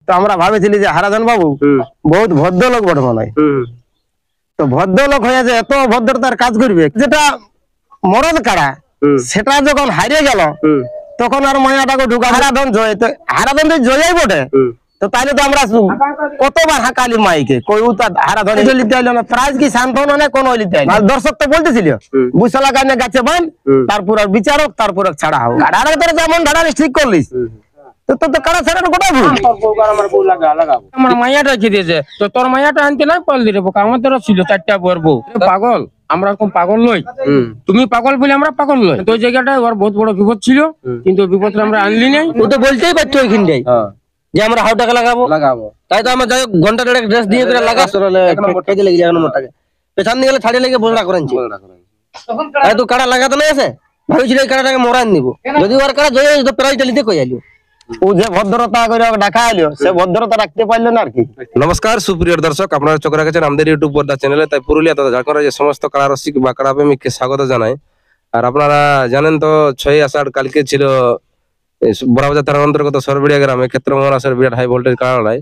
তো আমরা ভাবেছিলি যে হারাধন বাবু বহুত ভদ্রলোক বটে মনে হয়। তো ভদ্রলোক হয়ে যে এত ভদ্রতার কাজ করবে, যেটা মরদ কাড়া সেটা যখন হারিয়ে গেল তখন আর মায়াটাকে ঢুকা হারাধন জয়, তো হারাধন তো জয়াই বটে। তো তাইলে তো আমরা কতবার হাঁকালি মাইকে কই হারাধন লিতে আইলো না, প্রাইজ কি সান্ত্বনা না কোন লিতে আইলো। দর্শক তো বলতেছিল বুসলা গানে গাছে বান, তারপর আর বিচারক, তারপর ছাড়া হোক। আর তোর যেমন ধারা ঠিক করলিস তো তো কারা ছাড়া গোটা ভুল। আমার মাইয়াটা কি দিয়েছে তো তোর মাইয়াটা আনতে নাই পারলি রে বোকা, আমাদেরও ছিল 4টা বর বউ। পাগল আমরা কোন পাগল নই, তুমি পাগল বলে আমরা পাগল নই। তো ওই জায়গাটায় ওর বহুত বড় বিপদ ছিল, কিন্তু বিপদটা আমরা আনলি নাই। ও তো বলতেই পারতো ওইখানটাই যে আমরা হাউ টাকা লাগাবো, তাই তো আমরা যাই ঘন্টা দেড়েক ড্রেস দিয়ে করে লাগা কেটে লেগে যায় নম্বরটাকে পেছন দিয়ে গেলে ছাড়িয়ে লেগে বোঝা করেছি। তাই তো কাড়া লাগাতে না এসে ভাবছিল এই কাড়াটাকে মরান নিব, যদি ওর কাড়া জয় তো প্রাইজটা নিতে কই আইলো। ও যে ভদ্রতা করে ডাকা আইলো সে ভদ্রতা রাখতে পারলো না আর কি। নমস্কার সুপ্রিয় দর্শক, আপনারা চোখ রাখেছেন আমাদের ইউটিউব পর্দা চ্যানেলে। তাই পুরুলিয়া তথা ঝাড়খণ্ডের যে সমস্ত কাড়া রসিক বা কাড়া প্রেমিককে স্বাগত জানাই। আর আপনারা জানেন তো 6ই আষাঢ় কালকে ছিল বড়বাজার থানার অন্তর্গত সরবেড়িয়া গ্রামে ক্ষেত্রমোহন আসর বিরাট হাই ভোল্টেজ কাড়া লড়াই।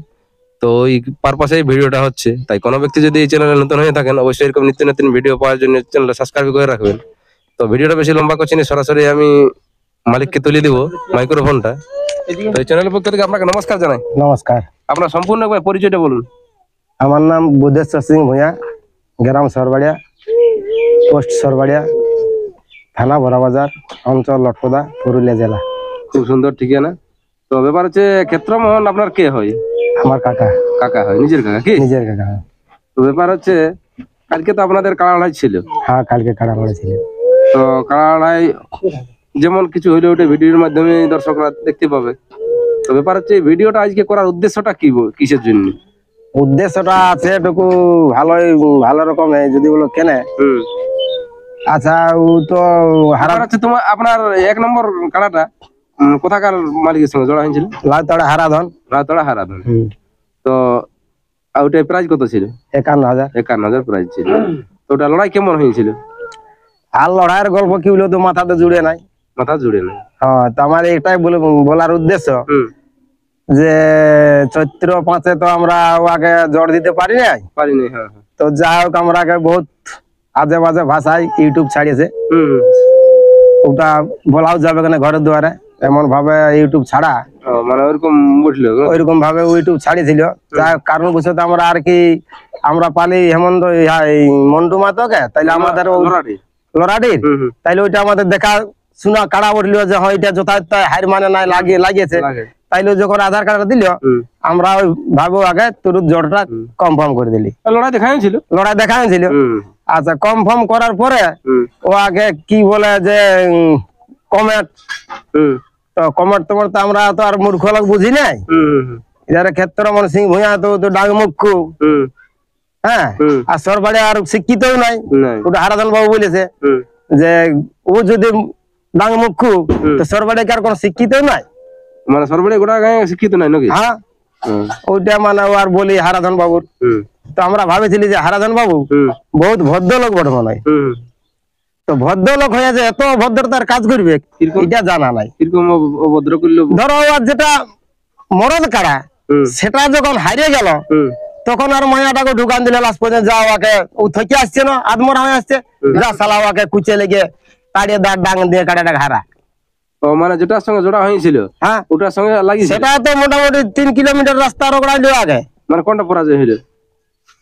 তো এই পারপাসে এই ভিডিওটা হচ্ছে। তাই কোনো ব্যক্তি যদি এই চ্যানেলে নতুন হয়ে থাকেন অবশ্যই এরকম নিত্য নতুন ভিডিও পাওয়ার জন্য চ্যানেলটা সাবস্ক্রাইব করে রাখবেন। তো ভিডিওটা বেশি লম্বা করছি না, সরাসরি আমি মালিককে তুলে দিব মাইক্রোফোনটা। তো এই চ্যানেলের পক্ষ থেকে আপনাকে নমস্কার জানাই। নমস্কার। আপনার সম্পূর্ণ পরিচয়টা বলুন। আমার নাম বুদ্ধেশ্বর সিং ভূঁইয়া, গ্রাম সরবাড়িয়া, পোস্ট সরবাড়িয়া, থানা বড়বাজার, অঞ্চল লটকদা, পুরুলিয়া জেলা। খুব সুন্দর ঠিকানা। তো ব্যাপার হচ্ছে ক্ষেত্রমোহন আপনার কে হয়? আমার কাকা। কাকা হয়, নিজের কাকা কি? নিজের কাকা। তো ব্যাপার হচ্ছে কালকে তো আপনাদের কাড়া লড়াই ছিল। হ্যাঁ কালকে কাড়া লড়াই ছিল। তো কাড়া লড়াই যেমন কিছু হইলে ওটা ভিডিওর মাধ্যমে দর্শকরা দেখতে পাবে। তো ব্যাপার হচ্ছে এই ভিডিওটা আজকে করার উদ্দেশ্যটা কি, কিসের জন্য? উদ্দেশ্যটা আছে এটুকু ভালো রকম যদি বলো কেনে। আচ্ছা ও তো হারা হচ্ছে তোমার আপনার 1 নম্বর কাড়াটা কোথাকার মালিকের সঙ্গে জোড়া হয়েছিল? লাউতড়া হারাধন। লাউতড়া হারাধন। তো ওটার প্রাইস কত ছিল? 51,000। 51,000 প্রাইস ছিল। তো ওটা লড়াই কেমন হয়েছিল? আর লড়াইয়ের গল্প কি হলো তো মাথাতে জুড়ে নাই। মাথা জুড়ে নাই। হ্যাঁ তো আমার এটাই বলার উদ্দেশ্য যে চৈত্র 5-এ তো আমরা আগে জোর দিতে পারি নাই। হ্যাঁ। তো যাই হোক আমরা আগে বহুত আজে বাজে ভাষায় ইউটিউব ছাড়িয়েছে, ওটা বলাও যাবে কেন ঘরের দুয়ারে এমন ভাবে ইউটিউব ছাড়া, মানে ওইরকম ভাবে ইউটিউব ছাড়িয়েছিল। যাই কারণ বসে আমরা আর কি আমরা পালি হেমন্ত মন্টু মাতকে, তাইলে আমাদের লড়াটির তাইলে ওইটা আমাদের দেখা শোনা কাড়া উঠলো যে হয় এটা যথাযথ হার মানে নাই লাগিয়েছে। তাইলে যখন আধার কার্ডটা দিল আমরা ওই ভাবো আগে তোর জোরটা কনফার্ম করে দিলি। লড়াই দেখা হয়েছিল। আচ্ছা কনফার্ম করার পরে ও আগে কি বলে যে কমেট, তো কমেট তোমার তো আমরা তো আর মূর্খ লোক বুঝি নাই। এর ক্ষেত্রমোহন সিং ভূঁইয়া তো ডাক মুখ্য, হ্যাঁ, আর সরবাড়ি আর শিক্ষিতও নাই। ওটা হারাধন বাবু বলেছে যে ও যদি ডাক মুখ্য তো সরবাড়ি আর কোন শিক্ষিত নাই, মানে সরবাড়ি গোটা গায়ে শিক্ষিত নাই নাকি? হ্যাঁ ওইটা মানে আর বলি হারাধন বাবুর। তো আমরা ভাবেছিলি যে হারাধন বাবু বহুত ভদ্রলোক বটে মনে হয়। তো ভদ্রলোক হয়ে যে এত ভদ্রতার কাজ করবে এটা জানা নাই। ধরো যেটা মরদ কাড়া সেটা যখন হারিয়ে গেল তখন আর মায়াটাকে ঢুকান দিলে লাস্ট পর্যন্ত যা ওকে ও থেকে আসছে না আদমরা হয়ে আসছে, যা সালা ওকে কুচে লেগে তাড়িয়ে ডাং দিয়ে কাড়াটা হারা। মানে যেটার সঙ্গে জোড়া হয়েছিল হ্যাঁ ওটার সঙ্গে লাগিয়েছে, সেটা তো মোটামুটি 3 কিলোমিটার রাস্তা রোগড়া লিও আগে। মানে কোনটা পরাজয় হইল?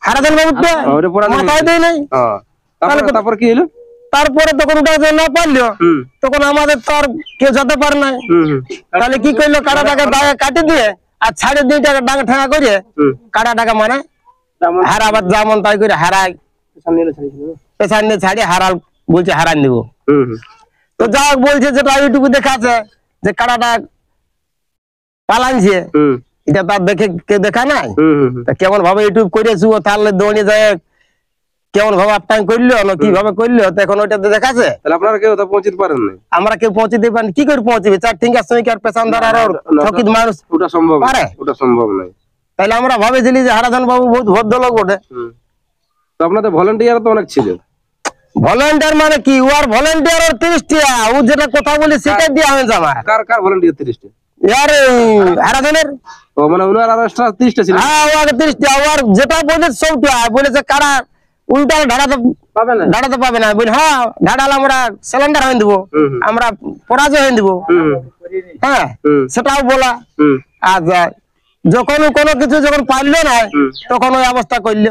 হারাধন বাবুটা মাথায় দেয় নাই। তারপর কি হলো? তারপরে তখন ওটা না পারলো তখন আমাদের তো আর কেউ যেতে পারে নাই। তাহলে কি করলো কাড়াটাকে দাগে কাটি দিয়ে আর ছাড়ে দিয়ে ডাং ঠেঙা করে কাড়াটাকে মানে হারাবার যেমন তাই করে হারায় পেছান নিয়ে ছাড়িয়ে হারাল বলছে হারান দিব। তো যা বলছে যেটা ইউটিউবে দেখাচ্ছে যে কাড়াটা পালাইছে, এটা তার দেখে কে দেখা নাই। কেমন ভাবে ইউটিউব করেছি ও তাহলে দৌড়ে যায় কেমন ভাবে আপটাইম করলো না কিভাবে করলো এখন ওইটাতে দেখাচ্ছে। আপনারা কেউ তো পৌঁছতে পারেন না। আমরা কেউ পৌঁছতে পারি কি করে পৌঁছবে? 4 ঠিঙ্গার সঙ্গে আর পেছানদার আর ঠকিত মানুষ ওটা সম্ভব পারে? ওটা সম্ভব নয়। তাইলে আমরা ভাবেছিলি যে হারাধন বাবু বহুত ভদ্রলোক বটে। তো আপনাদের ভলান্টিয়ার তো অনেক ছিল। ভলান্টিয়ার মানে কি? ওর ভলান্টিয়ার 30 টা, ও যেটা কথা বলে সেটাই দেওয়া হয়েছে আমার। কার ভলান্টিয়ার 30 টা? ইয়ার হারাধনের ও মানে ওনার আর এক্সট্রা 30টা ছিল। হ্যাঁ ওকে 30টা আর যেটা বলে সবটা বলেছে কারা উল্টা ঢাড়াতে পাবে না ঢাড়াতে পাবে না বলি হ্যাঁ ঢাড়ালে আমরা সিলিন্ডার হয়ে দেবো আমরা পরাজয় হয়ে দেবো হ্যাঁ সেটাও বলা আর যখন কোনো কিছু যখন পারলো না তখন ওই অবস্থা করলো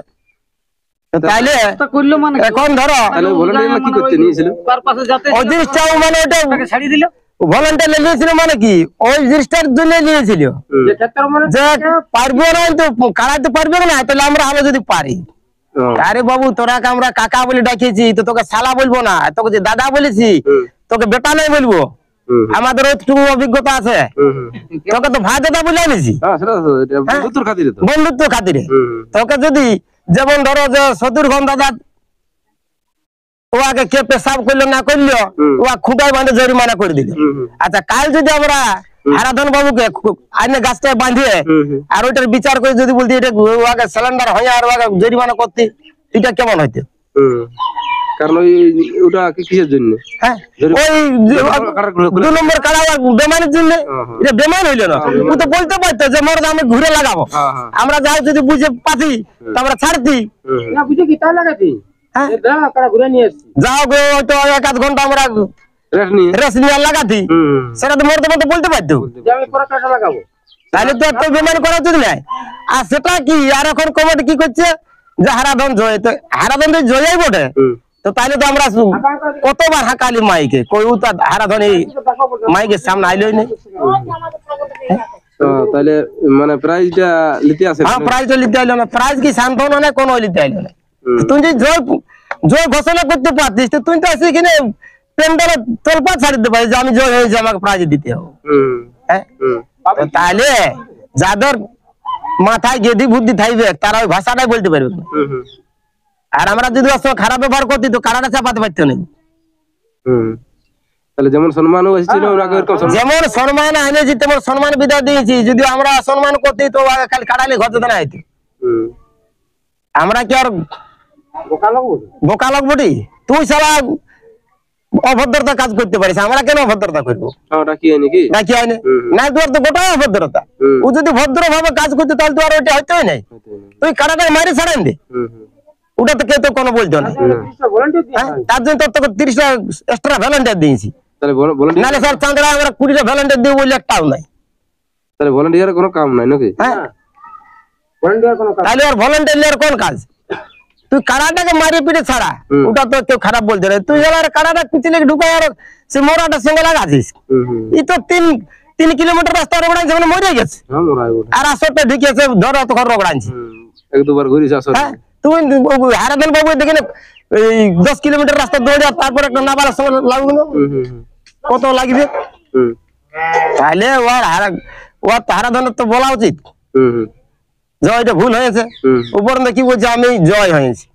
তাইলে করলো মানে এখন ধরো তাহলে ভলান্টিয়ার কি করতে নিয়েছিল? তার পাশে যাতে ওই জিনিসটাও মানে ওটা ছাড়িয়ে দিল ভলান্টিয়ার নিয়েছিল মানে কি ওই জিনিসটার জন্য নিয়েছিল যে ক্ষেত্রে মানে যে পারবো না তো কাড়াইতে পারবে না তাহলে আমরা আলো যদি পারি আরে বাবু তোরাকে আমরা কাকা বলে ডাকিয়েছি তো তোকে শালা বলবো না তোকে যে দাদা বলেছি তোকে বেটা নাই বলবো আমাদের ওইটুকু অভিজ্ঞতা আছে তোকে তো ভাই দাদা বলে আনিছি হ্যাঁ সেটা তো এটা বন্ধুত্বর খাতিরে তো। বন্ধুত্ব খাতিরে তোকে যদি যেমন ধরো যে শত্রুঘ্ন দাদা ওকে কে পেশাব করলো না করলো ও খুঁটায় বাঁধে জরিমানা করে দিল আচ্ছা কাল যদি আমরা হারাধন বাবুকে আইনে গাছটায় বাঁধিয়ে আর ওইটার বিচার করে যদি বলতে এটা ওকে সিলিন্ডার হয়ে আর ওকে জরিমানা করতে এটা কেমন হইতো কারণ ওটা কিসের জন্য? হ্যাঁ ওই 2 নম্বর কাড়া বেমানের জন্য এটা বেমান হইলো না ও তো বলতে পারতো যে মরদ আমি ঘুরে লাগাবো আমরা যাও যদি বুঝে পাতি তো আমরা ছাড়তি না বুঝে কি তা লাগাতি হ্যাঁ কারা ঘুরে নিয়ে এসেছি যাও গো হয়তো 1-8 ঘন্টা আমরা রেট নিয়ে রেস নিয়ে লাগাতি সেটা তো মরতে মরতে বলতে পারতো যে আমি পরে কাটা লাগাবো তাহলে তো একটা বেমান করা উচিত নাই আর সেটা কি আর এখন কমিটি কি করছে যে হারাধন জয় তো হারাধন তো জয়ই বটে তো তাইলে তো আমরা কতবার হাঁকালি মাইকে কই তো হারাধন এই মাইকের সামনে আইলোই নেই তাহলে মানে প্রাইজটা নিতে আসে হ্যাঁ প্রাইজ তো নিতে আইলো না প্রাইজ কি শান্তনা না কোনো নিতে আইলো না তুই যে জয় জয় ঘোষণা করতে পারতিস তো তুই তো আসি কিনে পেন্ডারে তোলপা ছাড়ি দিতে পারিস যে আমি জয় হয়েছি আমাকে প্রাইজ দিতে হবে হ্যাঁ তো তাহলে যাদের মাথায় গেদি বুদ্ধি থাকবে তারা ওই ভাষাটাই বলতে পারবে না। আর আমরা যদি ওর সঙ্গে খারাপ ব্যবহার করতি তো কারাটা চাপাতে পারতো না তাহলে যেমন সম্মানও এসেছিল ওনাকে এরকম যেমন সম্মান আনেছি তেমন সম্মান বিদায় দিয়েছি যদি আমরা সম্মান করতে তো আগে খালি কাটালে ঘর যেতে না হইতো আমরা কি আর বোকা লোক বটি তুই সারা অভদ্রতা কাজ করতে পারিস আমরা কেন অভদ্রতা করবো ডাকি নাকি নাকি হয় না তোর তো গোটাই অভদ্রতা ও যদি ভদ্র ভাবে কাজ করতে তাহলে তো আর ওইটা হইতেই নাই তুই কাটাটাকে মারি ছাড়েন দে ওটা তো কেউ তো কোনো বলতো না হ্যাঁ তার জন্য তোর তোকে 30টা এক্সট্রা ভলেন্টিয়ার দিয়েছি তাহলে ভলান্টিয়ার নাহলে স্যার চাঁদরা আমরা 20টা ভলেন্টিয়ার দিব বলে একটাও নাই তাহলে ভলান্টিয়ারের কোনো কাম নাই নাকি? হ্যাঁ ভলান্টিয়ার কোনো কাজ তাহলে আর ভলেন্টিয়ার কোন কাজ তুই কাড়াটাকে মারি পিটে ছাড়া ওটা তো কেউ খারাপ বলতে না তুই এবার কাড়াটা পিছলে ঢুকাই আর সে মোড়াটার সঙ্গে লাগাছিস এই তো 3 কিলোমিটার রাস্তা রগড়াইছে মানে মরে গেছে হ্যাঁ মোরাই বলে আর আসতে ঢুকিয়েছে ধরো তো ঘর রগড়াইছে এক দুবার ঘুরিস আসলে হ্যাঁ তুই হারাধন বাবু দেখে এই 10 কিলোমিটার রাস্তা দৌড়ে আর তারপর একটা নাবালের সঙ্গে লাগলো না কত লাগবে তাহলে ওর হারাধনের তো বলা উচিত জয়টা ভুল হয়েছে উপরন্ত কি বলছে আমি জয় হয়েছি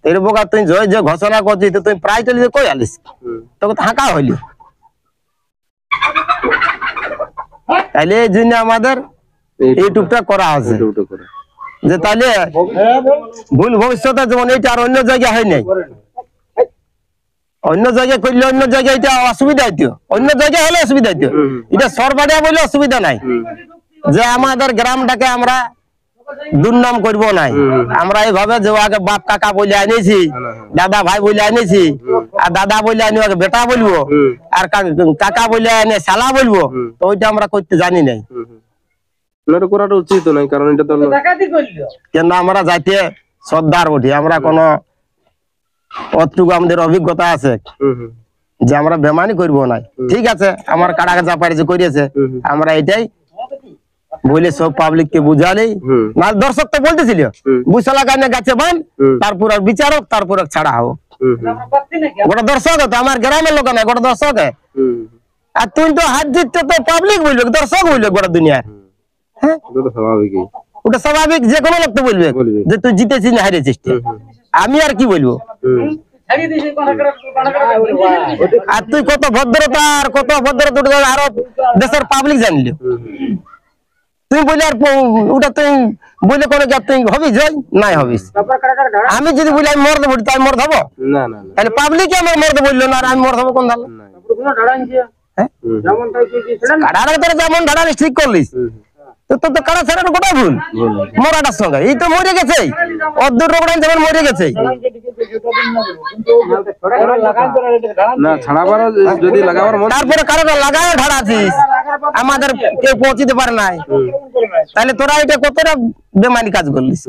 এর বোকা তুই জয় যে ঘোষণা করছিস তো তুই প্রায় চলে কই আলিস তোকে তো হাঁকা হইলি তাহলে এই জন্য আমাদের ইউটিউবটা করা আছে যে তাহলে ভুল ভবিষ্যতে যেমন এইটা আর অন্য জায়গায় হয় নাই অন্য জায়গায় করলে অন্য জায়গায় এটা অসুবিধা হইতো অন্য জায়গায় হলে অসুবিধা হইতো এটা সরবাড়িয়া বলে অসুবিধা নাই যে আমাদের গ্রামটাকে আমরা দুর্নাম করব নাই আমরা এইভাবে যে আগে বাপ কাকা বলে আনিছি দাদা ভাই বলে আনিছি আর দাদা বলে আনি ওকে বেটা বলবো আর কাকা বলে আনি শালা বলবো তো ওইটা আমরা করতে জানি নাই এটা করাটা উচিত নাই কারণ এটা তো কেন আমরা যাইতে শ্রদ্ধার বটি আমরা কোন অতটুকু আমাদের অভিজ্ঞতা আছে যে আমরা বেমানি করবো না ঠিক আছে আমার কাড়াকে যা পারিছে করিয়েছে আমরা এটাই বলে সব পাবলিক কে বুঝালেই না দর্শক তো বলতেছিল বুঝলা কানে গাছে বান তারপর আর বিচারক তারপর ছাড়া হোক গোটা দর্শক তো আমার গ্রামের লোক না গোটা দর্শক আর তুই তো হাত জিততে তো পাবলিক বলবে দর্শক বলবে গোটা দুনিয়ার হ্যাঁ ওটা স্বাভাবিক যে কোনো লোক তো বলবে যে তুই জিতেছিস না হারিয়েছিস আমি আর কি বলবো আর তুই কত ভদ্রতা আর কত ভদ্রতা আরো দেশের পাবলিক জানলি তুই বলি আর ওটা তুই বলে কোনো তুই হবি জয় নাই হবিস আমি যদি বলি আমি মর দেবো তাই মর হবো তাহলে পাবলিক আমার মর দেবো বললো না আর আমি মর হবো কোন হ্যাঁ যেমন তাই তুই দিয়েছিলেন না? কাড়াটাকে তোরা যেমন ধাড়ালিস ঠিক করলিস তো তোর তো কাড়া ছাড়ানো গোটা ভুল মরাটার সঙ্গে এই তো মরে গেছে অদ্দুর রোগড়ান যেমন মরে গেছে না ছাড়াবার যদি লাগাবার মন তারপরে কারোটা লাগায় ধাড়াছিস আমাদের কেউ পৌঁছিতে পারে নাই তাহলে তোরা এটা কতটা বেমানি কাজ করলিস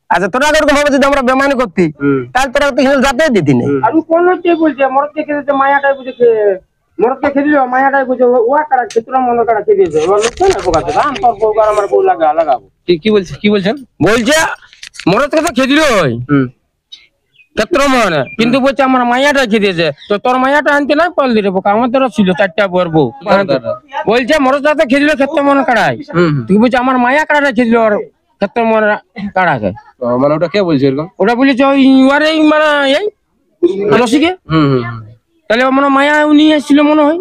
আচ্ছা তোরা এরকম ভাবে যদি আমরা বেমানি করতি তাহলে তোরা তো হিল যাতে দিতি না আর ও কোন হচ্ছে বলছে মরদ দেখে দিতে মায়াটাই বুঝে মরদ দেখে দিল মায়াটাই বুঝে ওয়া কাড়া চিত্র মন কাড়া খেয়ে দিয়েছে ওর লোক না বোকাতে রাম তোর বউ আর আমার বউ লাগাবো কি বলছেন বলছে মরদকে তো খেয়ে দিল ক্ষেত্র মনে কিন্তু বলছে আমার মায়াটা খেয়ে দিয়েছে তো তোর মায়াটা আনতে নাই পাল দিলে বোকা আমাদেরও ছিল 4টা বউর বউ বলছে মরদটা তো খেয়ে দিল ক্ষেত্র মনে কাড়াই তুই বলছে আমার মায়া কাড়াটা খেয়ে দিল ওর ক্ষেত্র মনে কাড়াকে মানে ওটা কে বলছে এরকম ওটা বলেছে ওই ওয়ারে মানে এই রসিকে তাহলে আমার মায়া উনি এসেছিল মনে হয়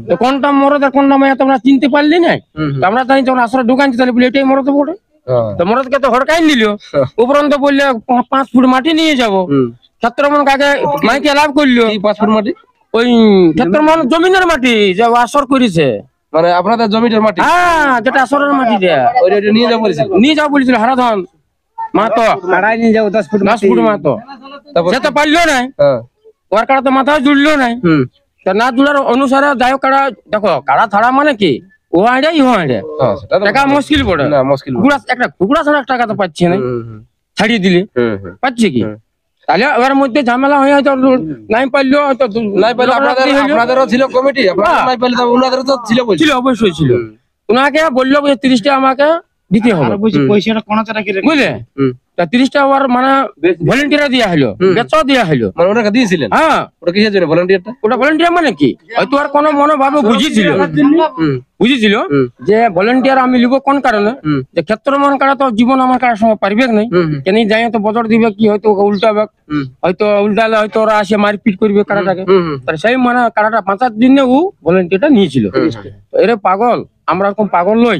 তো কোনটা মরদ আর কোনটা মায়া তোমরা চিনতে পারলি না তো আমরা তাই যখন আসলে ঢুকানছি তাহলে বলি এটাই মরদ বটে তো মরদকে তো হড়কাই নিল উপরন্ত বললে 5 ফুট মাটি নিয়ে যাবো ক্ষেত্রমন কাকে মাইকে লাভ করলো 5 ফুট মাটি ওই ক্ষেত্রমন জমিনের মাটি যে আসর করেছে মানে আপনাদের জমিটার মাটি হ্যাঁ যেটা আসরের মাটি দেয়া ওইটা নিয়ে যাবো বলেছিল নিয়ে যাও বলেছিল হারাধন মাতো কাড়াই নিয়ে যাবো 10 ফুট মাতো সে তো পারলো না ওর কাড়া তো মাথায় জুড়লো নাই তা না জুড়ার অনুসারে যাই হোক কাড়া দেখো কাড়া ছাড়া মানে কি ও আইডিয়া ইহো আইডিয়া টাকা মুশকিল পড়ে না মুশকিল একটা কুকুরা ছাড়া টাকা তো পাচ্ছে না ছাড়িয়ে দিলে পাচ্ছে কি তাহলে ওর মধ্যে ঝামেলা হয়ে হয়তো নাই পারলো হয়তো নাই পাইলে আপনাদেরও ছিল কমিটি আপনারা নাই পাইলে তো ওনাদেরও তো ছিল বলছিল ছিল অবশ্যই ছিল ওনাকে বললো যে 30 টাকা আমাকে দিতে হবে পয়সাটা কোনাতে রাখি বুঝলে তা 30 টাকা ওর মানে ভলেন্টিয়ার দেওয়া হলো বেচা দেওয়া হলো মানে ওনাকে দিয়েছিলেন হ্যাঁ ওটা কিসের জন্য ভলান্টিয়ারটা ওটা ভলেন্টিয়ার মানে কি হয়তো আর কোনো মনোভাবে বুঝেছিল যে ভলেন্টিয়ার আমি লিখবো কোন কারণে যে ক্ষেত্র মন কাড়া তো জীবন আমার কাড়ার সঙ্গে পারবে নাই কেন যাই তো বদর দিবে কি হয়তো উল্টাবে হয়তো উল্টালে হয়তো ওরা আসে মারপিট করবে কাড়াটাকে তাহলে সেই মানে কাড়াটা বাঁচার জন্য ও ভলেন্টিয়ারটা নিয়েছিল এরে পাগল আমরা এরকম পাগল নই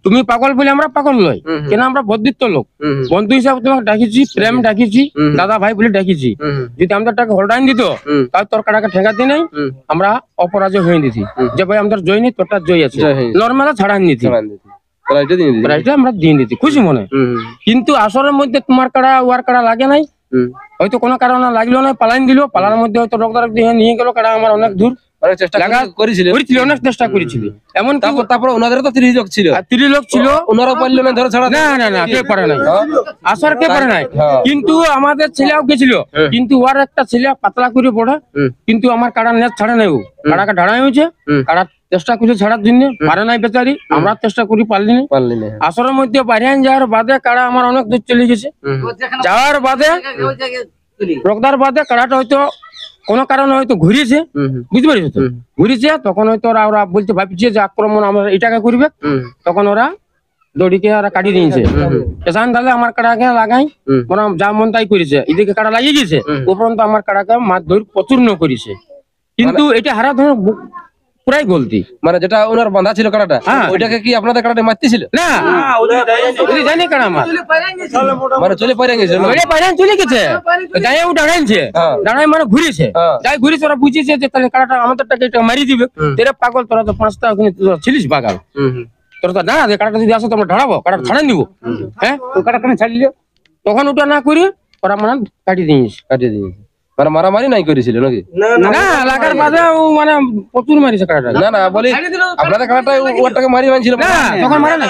তুমি পাগল বলে আমরা পাগল নই কেন আমরা বন্ধুত্ব লোক বন্ধু হিসাবে তোমাকে ডাকিছি প্রেম ডাকিছি দাদা ভাই বলে ডাকিছি যদি আমাদের টাকা হোল্ডাইন দিত তাহলে তোর কাটাকে ঠেকাতে নাই আমরা অপরাজয় হয়ে দিতি যে ভাই আমাদের জয় নেই তোরটা জয় আছে নর্মাল ছাড়ান নিতি প্রাইজটা আমরা দিয়ে দিতি খুশি মনে কিন্তু আসরের মধ্যে তোমার কাড়া ওয়ার কাড়া লাগে নাই হয়তো কোনো কারণে লাগলো না পালাইন দিল পালার মধ্যে হয়তো রোগদার দিয়ে নিয়ে গেল কাড়া আমার অনেক দূর অনেক চেষ্টা করেছিল অনেক চেষ্টা করেছিল এমন তারপর ওনাদেরও তো 30 লোক ছিল 30 লোক ছিল ওনারা পারলো না ধরে ছাড়া না কে পারে নাই আসর কে পারে নাই কিন্তু আমাদের ছেলেও গেছিল কিন্তু ওর একটা ছেলে পাতলা করে পড়ে কিন্তু আমার কাড়া নেট ছাড়ে নাই ও কাড়াকে ঢাড়াই হয়েছে কাড়া চেষ্টা করছে ছাড়ার জন্য পারে নাই বেচারি আমরা চেষ্টা করি পারলি না আসরের মধ্যে বাইরে যাওয়ার বাদে কাড়া আমার অনেক দূর চলে গেছে যাওয়ার বাদে রোগদার বাদে কাড়াটা হয়তো কোনো কারণে হয়তো ঘুরিয়েছে বুঝতে পারিস তো ঘুরিয়েছে তখন হয়তো ওরা বলতে ভাবছে যে আক্রমণ আমরা এটাকে করবে তখন ওরা দড়িকে ওরা কাটিয়ে দিয়েছে এসান তাহলে আমার কাড়াকে লাগাই ওরা যা মন তাই করেছে এদিকে কাড়া লাগিয়ে গেছে উপরন্ত আমার কাড়াকে মাছ ধরে প্রচুর্ণ করেছে কিন্তু এটা হারা ধর পুরাই গলতি মানে যেটা ওনার বাঁধা ছিল কাড়াটা ওইটাকে কি আপনাদের কাড়াটা মারতেছিল না জানি কাড়া মাছ মানে চলে পাইরে গেছে চলে গেছে যাই ও দাঁড়াইছে দাঁড়াই মানে ঘুরেছে যাই ঘুরেছে ওরা বুঝেছে যে তাহলে কাড়াটা আমাদেরটাকে এটা মারি দিবে তেরা পাগল তোরা তো 5টা ওখানে ছিলিস পাগল তোরা তো দাঁড়া কাড়াটা যদি আসো তোমরা ঢাড়াবো কাড়াটা ছাড়াই নিবো হ্যাঁ ওই কাড়া কেন ছাড়িলে তখন ওটা না করে ওরা মানে কাটিয়ে দিয়েছে মানে মারামারি নাই করেছিল নাকি না লাগার বাদে ও মানে প্রচুর মারিছে কাড়াটা না বলি আপনাদের কাড়াটা ওটাকে মারি মানছিল না তখন মারা না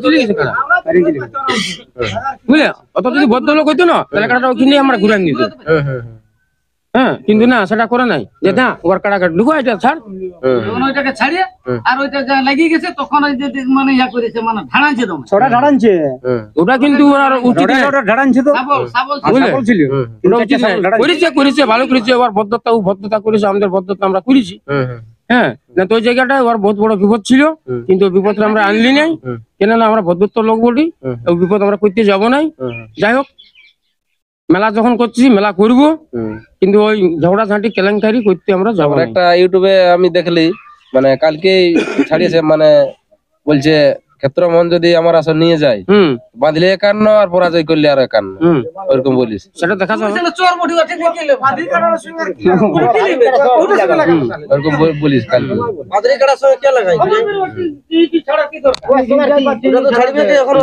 চলে গেছে কাড়া বুঝলে অত যদি ভদ্রলোক হইতো না তাহলে কাড়াটা ওখানে আমরা ঘুরান দিত হ্যাঁ কিন্তু না সেটা করে নাই যে না ওর কাড়া ঢুকো এটা ছাড় ওইটাকে ছাড়িয়ে আর ওইটা যা লাগিয়ে গেছে তখন ওই যে মানে ইয়া করেছে মানে ঢাড়ানছে তো ছোড়া ঢাড়ানছে ওটা কিন্তু আর উচিত না ওটা ঢাড়ানছে তো সাবল ছিল ওটা উচিত না করেছে ভালো করেছে ওর ভদ্রতা করেছে আমাদের ভদ্রতা আমরা করেছি হ্যাঁ না তো ওই জায়গাটা ওর বহুত বড় বিপদ ছিল কিন্তু ওই বিপদটা আমরা আনলি নাই কেন না আমরা ভদ্রত্ব লোক বলি ওই বিপদ আমরা করতে যাবো নাই যাই হোক মেলা যখন করছি মেলা করবো কিন্তু ওই ঝগড়া ঝাঁটি কেলেঙ্কারি করতে আমরা যাবো একটা ইউটিউবে আমি দেখলি মানে কালকে ছাড়িয়েছে মানে বলছে ক্ষেত্র মন যদি আমার আসর নিয়ে যায়, বাঁধলে 51 আর পরাজয় করলে আর 51, ওরকম বলিস। সেটা দেখা যাবে। চোর বডি আছে দেখলে বাদি কাটার সঙ্গে কি লিবে ওটা সঙ্গে লাগা ওরকম বলিস কালকে। মাদুরি কাটার সঙ্গে কে লাগাই কি ছাড়া কি দরকার এটা তো ছাড়বে কি এখন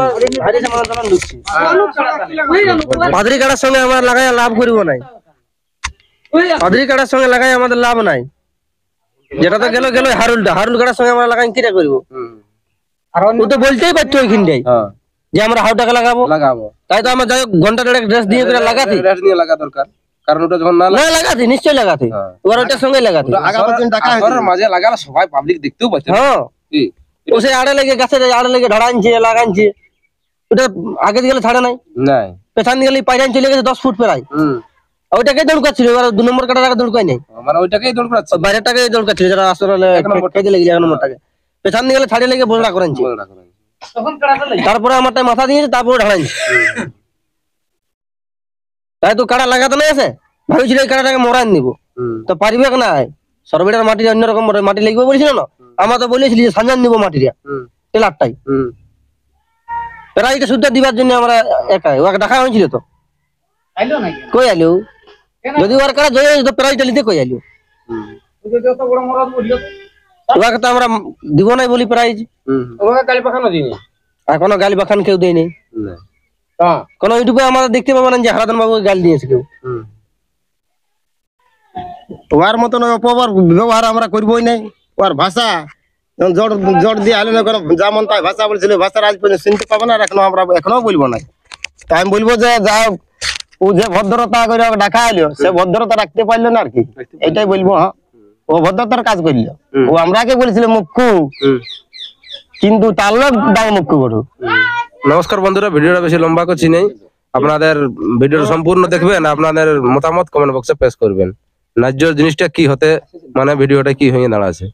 ভারী সামান দাম ঢুকছি। মাদুরি কাটার সঙ্গে আমরা লাগাই লাভ করব নাই, মাদুরি কাটার সঙ্গে লাগাই আমাদের লাভ নাই। যেটা তো গেল হারুল কাটার সঙ্গে আমরা লাগাই কিটা করব? ও তো বলতেই পারতো ওইখানটাই যে আমরা হাউটাকে লাগাবো, তাই তো আমরা যাই হোক ঘন্টা দেড়েক ড্রেস দিয়ে করে লাগাতে, রেস্ট নিয়ে লাগা দরকার, কারণ ওটা যখন না না লাগাতে নিশ্চয়ই লাগাতে, ওর ওইটার সঙ্গে লাগাতে। আসরের মাঝে লাগালে সবাই পাবলিক দেখতেও পাচ্ছে। হ্যাঁ ও সে আড়ে লেগে গাছের আড়ে লেগে ঢাড়ানছে লাগানছে, ওটা আগে গেলে ছাড়ে নাই, নাই পেছান গেলে পাইরান চলে গেছে 10 ফুট প্রায়, ওইটাকে দৌড়কাচ্ছিল। এবার 2 নম্বর কাটা দৌড়কাই নাই, মানে ওইটাকেই দৌড় করাচ্ছে, বাইরেটাকে দৌড়কাচ্ছিল যেটা আসলে খেতে লেগে 1 নম্বরটাকে পেছান গেলে ছাড়ে লেগে বড়া করেনছে। তখন কাটাটা লাগে তারপরে আমারটা মাথা দিয়েছে, তারপরে ঢাড়ানছে। তাই তো কাটা লাগাতে নাই আছে, ভাবিছিল এই কাটাটাকে মরান দিব, তো পারিবে না। সরবেটার মাটি অন্যরকম মাটি লাগবে বলেছিল না, আমরা তো বলেছিলি যে সাজান নিব মাটিটা টেলারটাই, প্রাইটা শুদ্ধ দিবার জন্য আমরা একাই ওকে দেখা হয়েছিল। তো আইলো নাকি কই আইলো? যদি ওর কাটা জয় তো প্রাইটা নিতে কই আইলো? ওই যে যত বড় মরদ বললো ওকে তো আমরা দিব নাই বলি প্রাইজ, ওকে গালি পাখানো দিনি। আর কোনো গালি বাখান কেউ দেয়নি, হ্যাঁ কোন ইউটিউবে আমরা দেখতে পাবো না যে হারাধন বাবু গালি দিয়েছে কেউ। ওর মতন অপবার ব্যবহার আমরা করবোই নাই। ওর ভাষা জোর দিয়ে আলো না করে যেমন তাই ভাষা বলছিল, ভাষার আজ পর্যন্ত শুনতে পাবো না, আর এখনো বলবো না। তাই আমি বলবো যে যা ও যে ভদ্রতা করে ডাকা এলো, সে ভদ্রতা রাখতে পারলো না আর কি, এটাই বলবো। হ্যাঁ ও ভদ্রতার কাজ করলো, ও আমরাকে বলেছিল মুখ্যু, কিন্তু তার লোক দায় মুখ্যু বড়। নমস্কার বন্ধুরা, ভিডিওটা বেশি লম্বা করছি নাই, আপনাদের ভিডিওটা সম্পূর্ণ দেখবেন, আপনাদের মতামত কমেন্ট বক্সে পেশ করবেন, ন্যায্য জিনিসটা কি হতে মানে ভিডিওটা কি হয়ে দাঁড়াচ্ছে।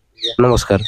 নমস্কার।